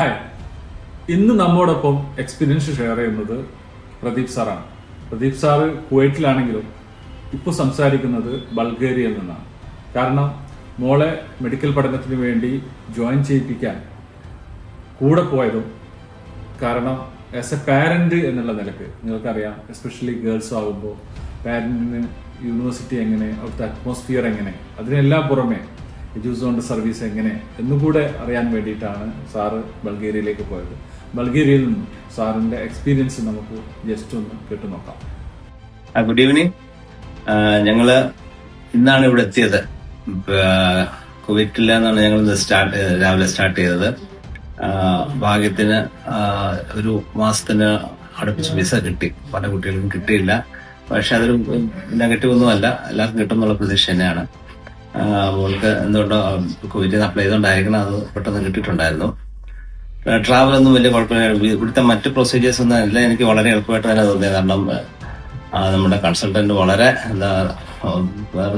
Hi, ഇന്ന് നമ്മോടൊപ്പം experience share ചെയ്യുന്നത് പ്രദീപ് സാറാണ്. പ്രദീപ് സാറ് കുവൈറ്റിലാണെങ്കിലും ഇപ്പോൾ സംസാരിക്കുന്നത് ബൾഗേറിയയിൽ നിന്നാണ്. കാരണം മോളെ മെഡിക്കൽ പഠനത്തിന് വേണ്ടി ജോയിൻ ചെയ്യിപ്പിക്കാൻ കൂടെ പോയതും കാരണം ആസ് എ പാരന്റ് എന്നുള്ള നിലക്ക് നിങ്ങൾക്കറിയാം, എസ്പെഷ്യലി ഗേൾസ് ആകുമ്പോൾ പാരന്റിന് യൂണിവേഴ്സിറ്റി എങ്ങനെ, അവിടുത്തെ അറ്റ്മോസ്ഫിയർ എങ്ങനെ, അതിനെല്ലാം പുറമെ എജൂസോണിന്റെ സർവീസ് എങ്ങനെ എന്നുകൂടെ അറിയാൻ വേണ്ടിയിട്ടാണ് സാറ് ബൾഗേറിയയിലേക്ക് പോയത്. ബൾഗേറിയയിൽ നിന്നും സാറിന്റെ എക്സ്പീരിയൻസ് നമുക്ക് ജസ്റ്റ് ഒന്ന് കേട്ടു നോക്കാം. Good evening. ഞങ്ങള് ഇന്നാണ് ഇവിടെ എത്തിയത്. കുവൈറ്റിലാണ് ഞങ്ങൾ രാവിലെ സ്റ്റാർട്ട് ചെയ്തത്. ഭാഗ്യത്തിന് ഒരു മാസത്തിന് അടുപ്പിച്ച് വിസ കിട്ടി. പല കുട്ടികൾക്കും കിട്ടിയില്ല. പക്ഷെ അതൊരു നെഗറ്റീവ് ഒന്നുമല്ല, എല്ലാവർക്കും കിട്ടുന്നുള്ള പ്രതീക്ഷ തന്നെയാണ്. അവൾക്ക് എന്തുകൊണ്ടോ കുവൈറ്റിൽ അപ്ലൈ ചെയ്തുകൊണ്ടായിരിക്കണം അത് പെട്ടെന്ന് കിട്ടിയിട്ടുണ്ടായിരുന്നു. ട്രാവൽ ഒന്നും വലിയ കുഴപ്പമില്ല. ഇവിടുത്തെ മറ്റ് പ്രൊസീജിയേഴ്സ് ഒന്നും എല്ലാം എനിക്ക് വളരെ എളുപ്പമായിട്ട് തന്നെ തോന്നിയത്. കാരണം നമ്മുടെ കൺസൾട്ടന്റ് വളരെ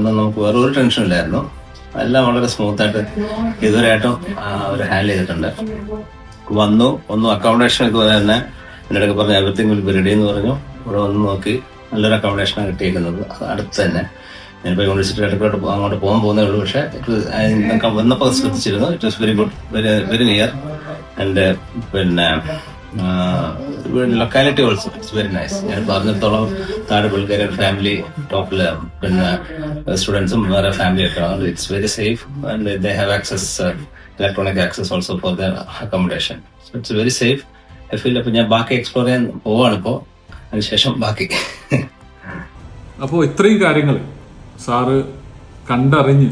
നമുക്ക് വേറൊരു ടെൻഷൻ ഇല്ലായിരുന്നു. എല്ലാം വളരെ സ്മൂത്തായിട്ട് ഇതുവരെയായിട്ടും അവർ ഹാൻഡിൽ ചെയ്തിട്ടുണ്ട്. വന്നു അക്കോമഡേഷൻ ഇതുപോലെ തന്നെ എന്നിടയ്ക്ക് പറഞ്ഞു എവറിത്തിങ് വിൽ ബി റെഡി എന്ന് പറഞ്ഞു. ഇവിടെ വന്ന് നോക്കി നല്ലൊരു അക്കോമഡേഷനാണ് കിട്ടിയിരിക്കുന്നത്. അടുത്ത് തന്നെ ഞാനിപ്പോൾ യൂണിവേഴ്സിറ്റി ഇടയ്ക്കോട്ട് അങ്ങോട്ട് പോകുന്നേ ഉള്ളൂ. പക്ഷേ വന്നപ്പോൾ ശ്രദ്ധിച്ചിരുന്നു. It was very good, very near. And പിന്നെ locality also it's very nice. ഞാൻ പറഞ്ഞിടത്തോളം താഴെ ബൾഗേറിയൻ ഫാമിലി ടോപ്പില് പിന്നെ സ്റ്റുഡൻസും വേറെ ഫാമിലി ഒക്കെ ആണ്. It's very safe and they have access, electronic access also for there accommodation. It's very safe. I feel. അപ്പോൾ ഞാൻ ബാക്കി എക്സ്പ്ലോർ ചെയ്യാൻ പോവാണ് ഇപ്പോൾ, അതിനുശേഷം ബാക്കി. അപ്പോൾ ഇത്രയും കാര്യങ്ങൾ സാറ് കണ്ടറിഞ്ഞ്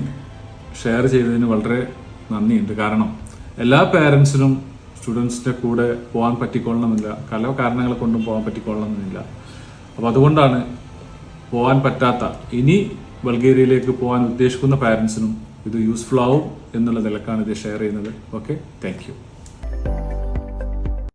ഷെയർ ചെയ്തതിന് വളരെ നന്ദിയുണ്ട്. കാരണം എല്ലാ പാരൻസിനും സ്റ്റുഡൻസിൻ്റെ കൂടെ പോകാൻ പറ്റിക്കൊള്ളണമെന്നില്ല, പല കാരണങ്ങളെ കൊണ്ടും പോകാൻ പറ്റിക്കൊള്ളണമെന്നില്ല. അപ്പോൾ അതുകൊണ്ടാണ് പോകാൻ പറ്റാത്ത, ഇനി ബൾഗേറിയയിലേക്ക് പോകാൻ ഉദ്ദേശിക്കുന്ന പാരൻസിനും ഇത് യൂസ്ഫുൾ ആവും എന്നുള്ള നിലക്കാണ് ഇത് ഷെയർ ചെയ്യുന്നത്. Okay, thank you.